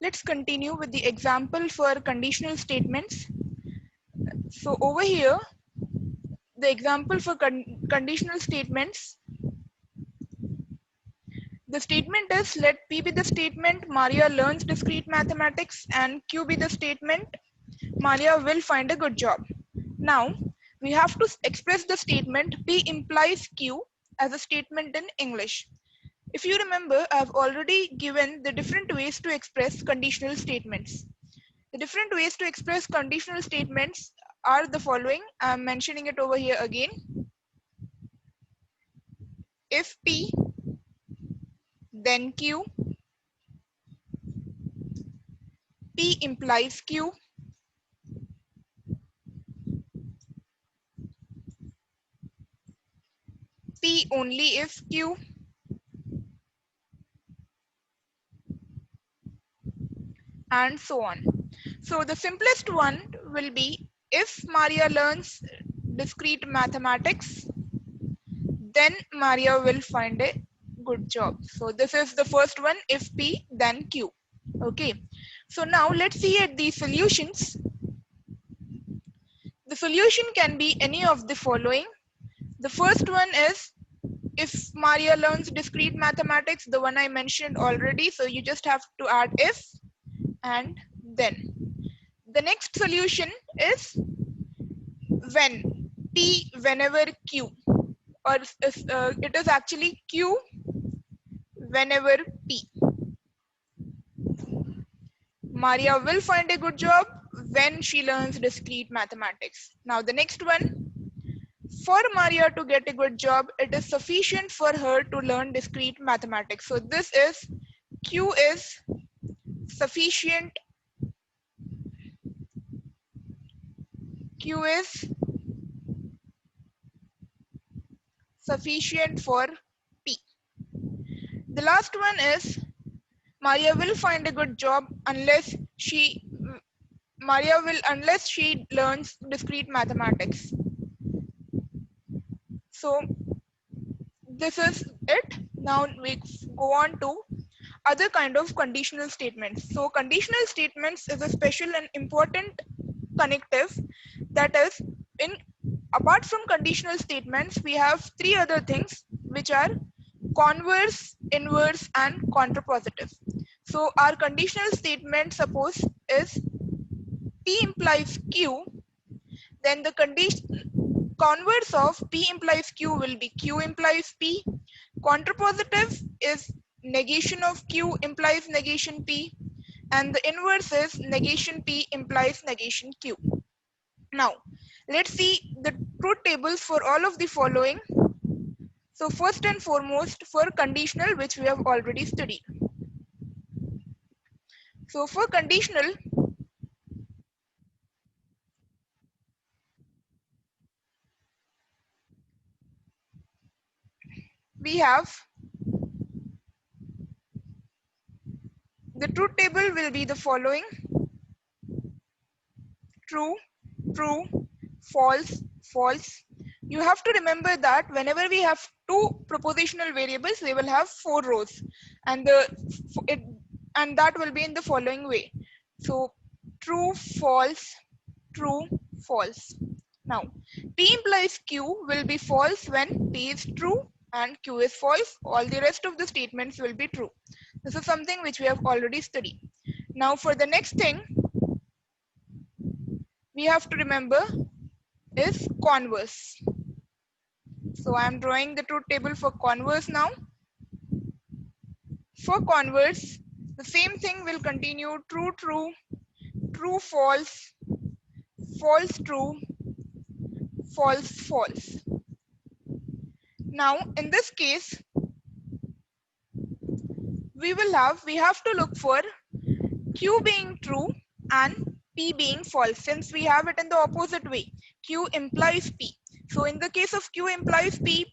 Let's continue with the example for conditional statements. So over here, the example for conditional statements, the statement is let P be the statement Maria learns discrete mathematics and Q be the statement Maria will find a good job. Now, we have to express the statement P implies Q as a statement in English. If you remember, I've already given the different ways to express conditional statements. The different ways to express conditional statements are the following. I'm mentioning it over here again. If P, then Q. P implies Q. P only if Q. And so on. So the simplest one will be if Maria learns discrete mathematics, then Maria will find a good job. So this is the first one, if P, then Q. Okay. So now let's see at the solutions. The solution can be any of the following. The first one is if Maria learns discrete mathematics, the one I mentioned already. So you just have to add if and then. The next solution is when, P whenever Q, or it is actually Q whenever P. Maria will find a good job when she learns discrete mathematics. Now the next one, for Maria to get a good job, it is sufficient for her to learn discrete mathematics. So this is Q is sufficient. Q is sufficient for P. The last one is Maria will find a good job unless she learns discrete mathematics. So this is it. Now we go on to other kind of conditional statements. So conditional statements is a special and important connective that is in apart from conditional statements, we have three other things which are converse, inverse and contrapositive. So our conditional statement suppose is P implies Q, then the converse of P implies Q will be Q implies P. Contrapositive is negation of Q implies negation P, and the inverse is negation P implies negation Q. Now, let's see the truth tables for all of the following. So first and foremost, for conditional, which we have already studied. So for conditional, we have the truth table will be the following: true, true, false, false. You have to remember that whenever we have two propositional variables, they will have four rows, and that will be in the following way. So true, false, true, false. Now P implies Q will be false when P is true and Q is false. All the rest of the statements will be true. This is something which we have already studied. Now for the next thing we have to remember is converse. So I am drawing the truth table for converse now. For converse, the same thing will continue: true, true, true, false, false, true, false, false. Now in this case, we have to look for Q being true and P being false, since we have it in the opposite way. Q implies P. So in the case of Q implies P,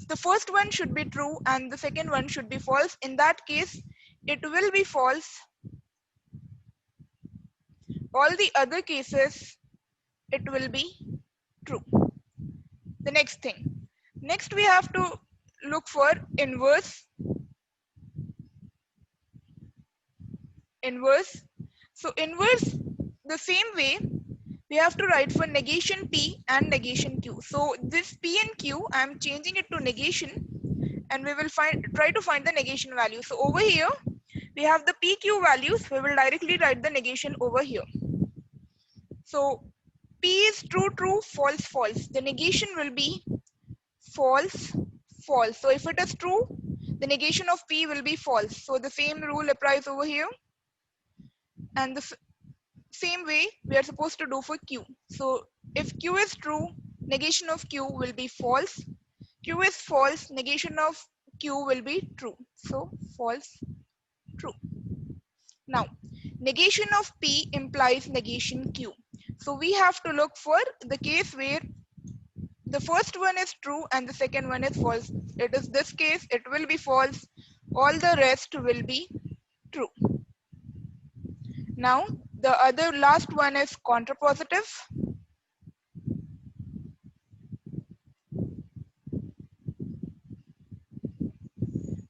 the first one should be true and the second one should be false. In that case, it will be false. All the other cases, it will be true. The next thing. Next we have to look for inverse. inverse. So inverse, the same way we have to write for negation P and negation Q. So this P and Q, I'm changing it to negation, and we will try to find the negation value. So over here, we have the PQ values. We will directly write the negation over here. So P is true, true, false, false. The negation will be false, false. So if it is true, the negation of P will be false. So the same rule applies over here. And the same way we are supposed to do for Q. So if Q is true, negation of Q will be false. Q is false, negation of Q will be true. So false, true. Now, negation of P implies negation Q. So we have to look for the case where the first one is true and the second one is false. It is this case, it will be false. All the rest will be true. Now, the other last one is contrapositive.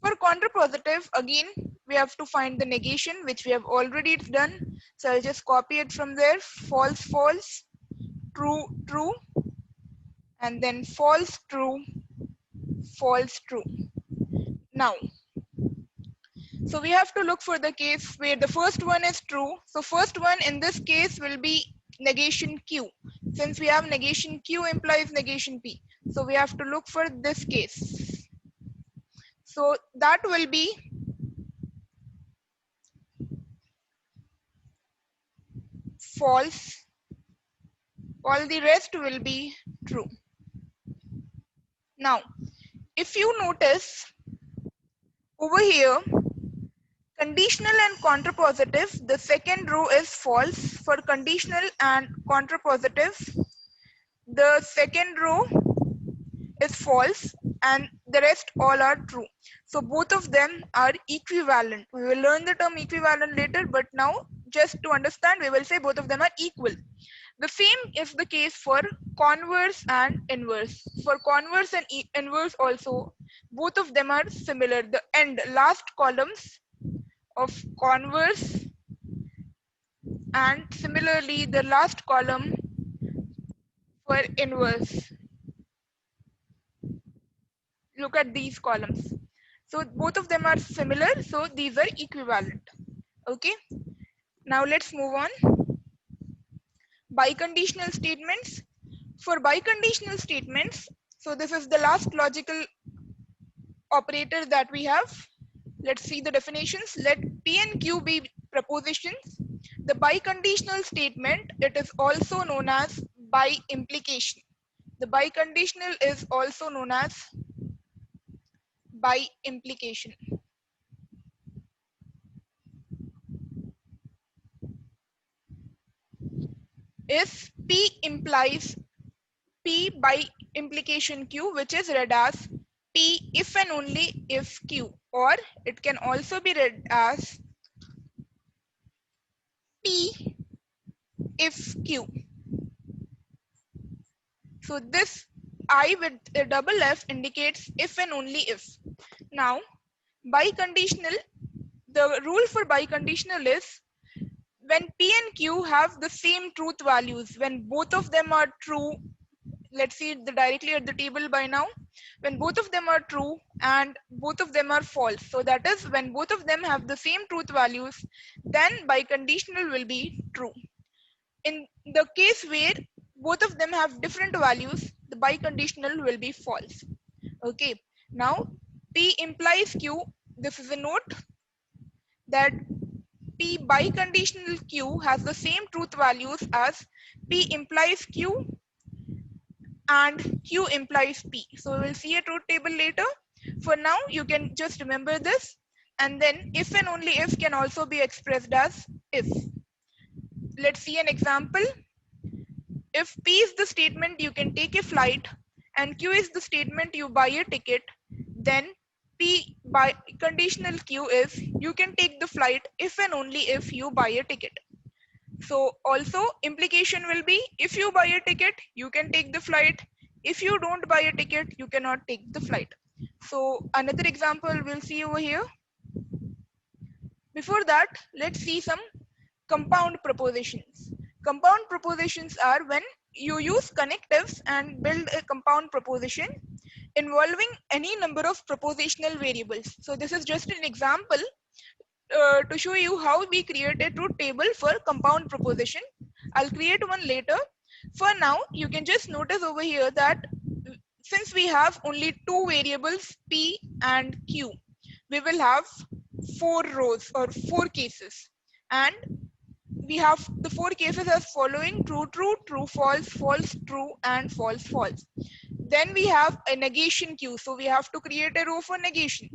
For contrapositive, again, we have to find the negation, which we have already done. So I'll just copy it from there. False, false, true, true, and then false, true, false, true. Now, so we have to look for the case where the first one is true. So first one in this case will be negation Q. Since we have negation Q implies negation P. So we have to look for this case. So that will be false. All the rest will be true. Now, if you notice over here, conditional and contrapositive, the second row is false. For conditional and contrapositive, the second row is false and the rest all are true. So both of them are equivalent. We will learn the term equivalent later, but now just to understand, we will say both of them are equal. The same is the case for converse and inverse. For converse and inverse also, both of them are similar. The last columns of converse and similarly the last column for inverse. Look at these columns. So both of them are similar, so these are equivalent. Okay, now let's move on. Biconditional statements. For biconditional statements, so this is the last logical operator that we have. Let's see the definitions. Let P and Q be prepositions. The biconditional statement, it is also known as by implication. The biconditional is also known as by implication. If P implies P by implication Q, which is read as P if and only if Q, or it can also be read as P if Q. So this I with a double F indicates if and only if. Now, biconditional, the rule for biconditional is when P and Q have the same truth values, when both of them are true, let's see directly at the table by now, when both of them are true and both of them are false. So that is when both of them have the same truth values, then biconditional will be true. In the case where both of them have different values, the biconditional will be false. Okay, now P implies Q. This is a note that P biconditional Q has the same truth values as P implies Q and Q implies P. So we will see a truth table later. For now, you can just remember this, and then if and only if can also be expressed as if. Let's see an example. If P is the statement you can take a flight and Q is the statement you buy a ticket, then P by conditional Q is you can take the flight if and only if you buy a ticket. So also implication will be if you buy a ticket, you can take the flight. If you don't buy a ticket, you cannot take the flight. So another example we'll see over here. Before that, let's see some compound propositions. Compound propositions are when you use connectives and build a compound proposition involving any number of propositional variables. So this is just an example to show you how we create a truth table for compound proposition. I'll create one later. For now, you can just notice over here that since we have only two variables P and Q, we will have 4 rows or 4 cases. And we have the 4 cases as following: true, true, true, false, false, true, and false, false. Then we have a negation queue. So we have to create a row for negation.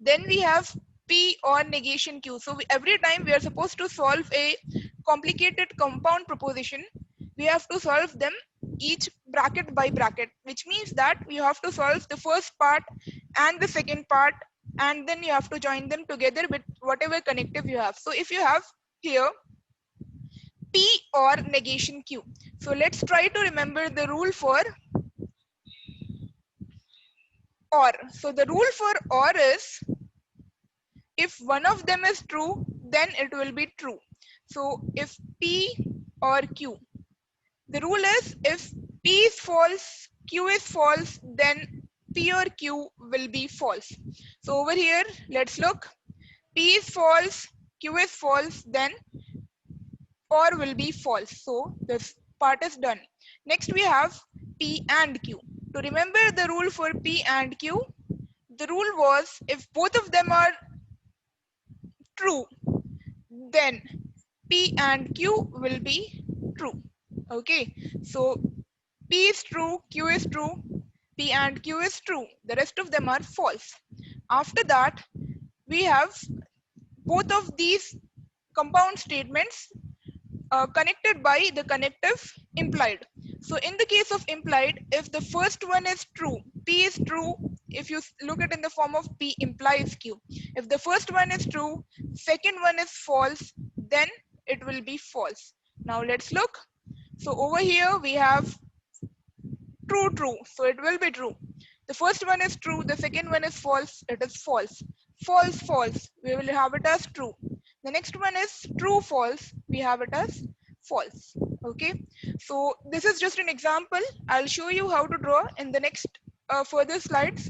Then we have P or negation queue. So every time we are supposed to solve a complicated compound proposition, we have to solve them each bracket by bracket, which means that you have to solve the first part and the second part, and then you have to join them together with whatever connective you have. So if you have here P or negation Q. So let's try to remember the rule for OR. So the rule for OR is if one of them is true, then it will be true. So if P or Q, the rule is if P is false, Q is false, then P or Q will be false. So over here, let's look. P is false, Q is false, then OR will be false. So this part is done. Next we have P and Q. To remember the rule for P and Q, the rule was if both of them are true, then P and Q will be true. Okay, so P is true, Q is true, P and Q is true. The rest of them are false. After that, we have both of these compound statements connected by the connective implied. So in the case of implied, if the first one is true, P is true. If you look at it in the form of P implies Q. If the first one is true, second one is false, then it will be false. Now let's look. So over here we have true, true. So it will be true. The first one is true. The second one is false. It is false. False, false. We will have it as true. The next one is true, false. We have it as false. Okay. So this is just an example. I'll show you how to draw in the next further slides.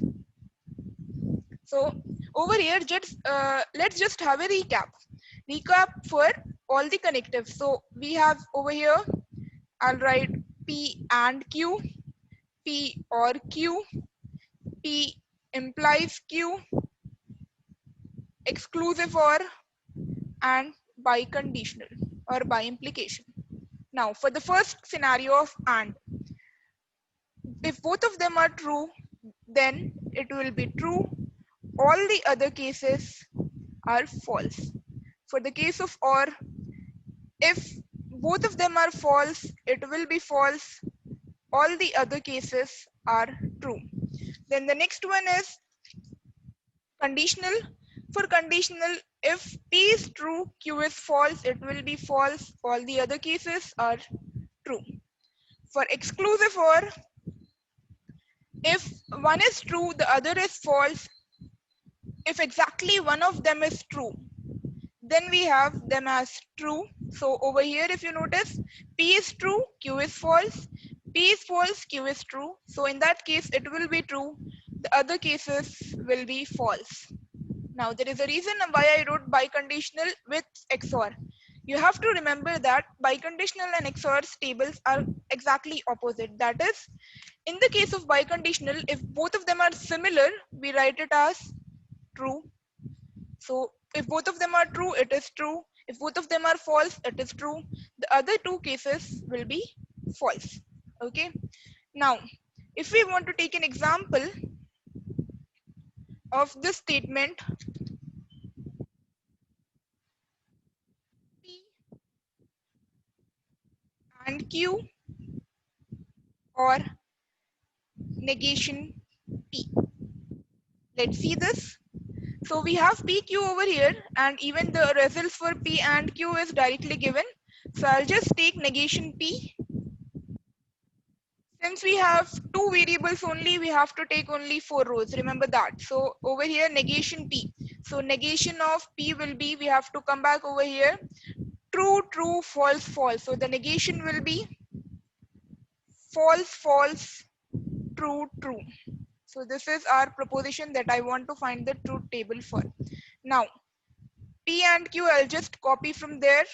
So over here, just let's just have a recap. Recap for all the connectives. So we have over here, I'll write P and Q, P or Q, P implies Q, exclusive OR, and biconditional or by implication. Now for the first scenario of AND, if both of them are true, then it will be true. All the other cases are false. For the case of OR, if both of them are false, it will be false. All the other cases are true. Then the next one is conditional. For conditional, if P is true, Q is false, it will be false. All the other cases are true. For exclusive OR, if one is true, the other is false. If exactly one of them is true, then we have them as true. So over here, if you notice, P is true, Q is false. P is false, Q is true. So in that case, it will be true. The other cases will be false. Now there is a reason why I wrote biconditional with XOR. You have to remember that biconditional and XOR tables are exactly opposite. That is, in the case of biconditional, if both of them are similar, we write it as true. So if both of them are true, it is true. If both of them are false, it is true. The other two cases will be false. Okay. Now, if we want to take an example of this statement, P and Q or negation P. Let's see this. So we have PQ over here, and even the results for P and Q is directly given. So I'll just take negation P. Since we have two variables only, we have to take only 4 rows. Remember that. So over here, negation P. So negation of P will be, we have to come back over here, true, true, false, false. So the negation will be false, false, true, true. So this is our proposition that I want to find the truth table for. Now, P and Q, I'll just copy from there,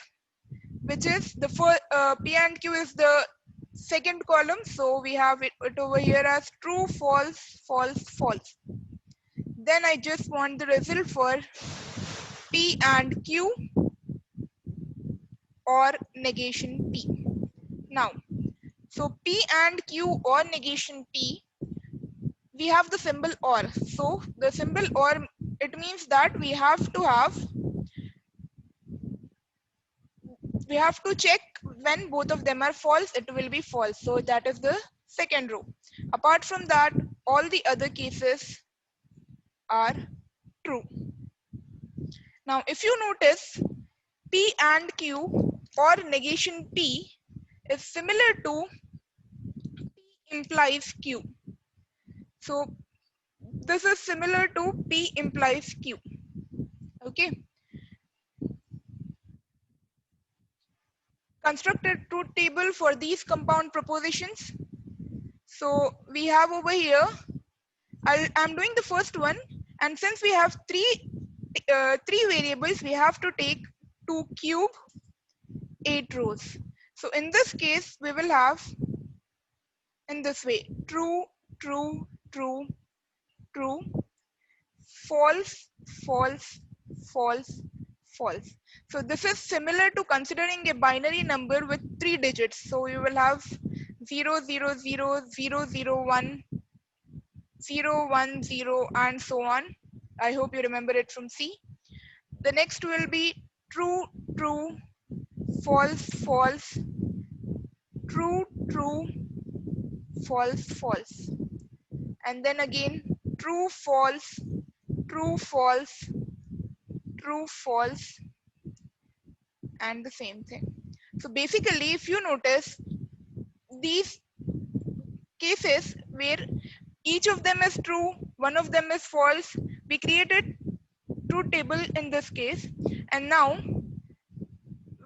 which is the first, P and Q is the second column. So we have it over here as true, false, false, false. Then I just want the result for P and Q or negation P. Now, so P and Q or negation P, we have the symbol or. So the symbol or, it means that we have to check when both of them are false, it will be false. So that is the second row. Apart from that, all the other cases are true. Now, if you notice, P and Q or negation P is similar to P implies Q. So this is similar to P implies Q. Okay. Construct a truth table for these compound propositions. So we have over here, I'm doing the first one, and since we have three variables, we have to take 2 cube 8 rows. So in this case, we will have in this way, true, true, true, true, false, false, false, false. So this is similar to considering a binary number with 3 digits. So you will have 0, 0, 0, 0, 0, 1, 0, 1, 0, and so on. I hope you remember it from C. The next will be true, true, false, false, true, true, false, false. And then again, true, false, true, false, true, false, and the same thing. So basically, if you notice, these cases where each of them is true, one of them is false, we created truth table in this case, and now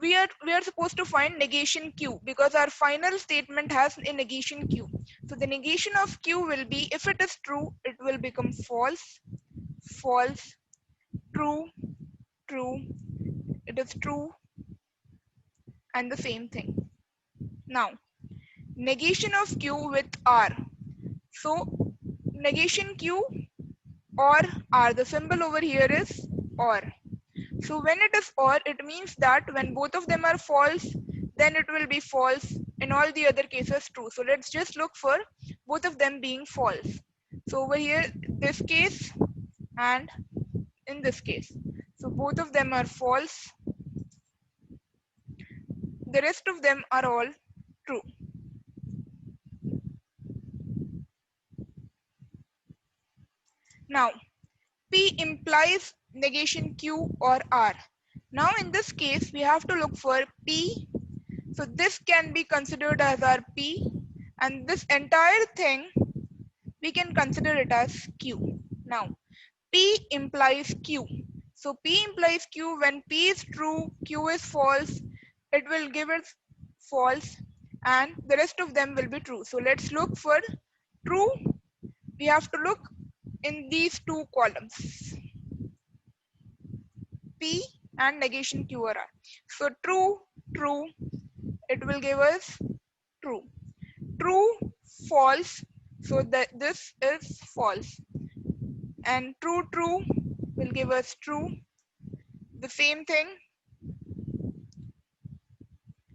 we are supposed to find negation Q because our final statement has a negation Q. So the negation of Q will be, if it is true, it will become false, false, true, true, it is true, and the same thing. Now, negation of Q with R. So negation Q or R, the symbol over here is or. So when it is or, it means that when both of them are false, then it will be false. In all the other cases, true. So let's just look for both of them being false. So over here, this case and in this case. So both of them are false. The rest of them are all true. Now, P implies negation Q or R. Now in this case, we have to look for P. So this can be considered as our P, and this entire thing, we can consider it as Q. Now, P implies Q. So P implies Q, when P is true, Q is false, it will give us false, and the rest of them will be true. So let's look for true. We have to look in these two columns, P and negation Q or R. So true, true, it will give us true. True, false, so that this is false. And true, true will give us true. The same thing.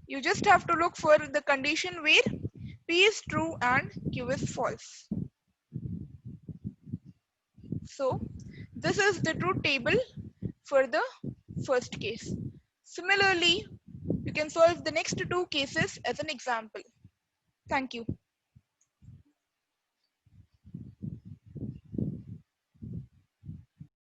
You just have to look for the condition where P is true and Q is false. So this is the truth table for the first case. Similarly, you can solve the next two cases as an example. Thank you.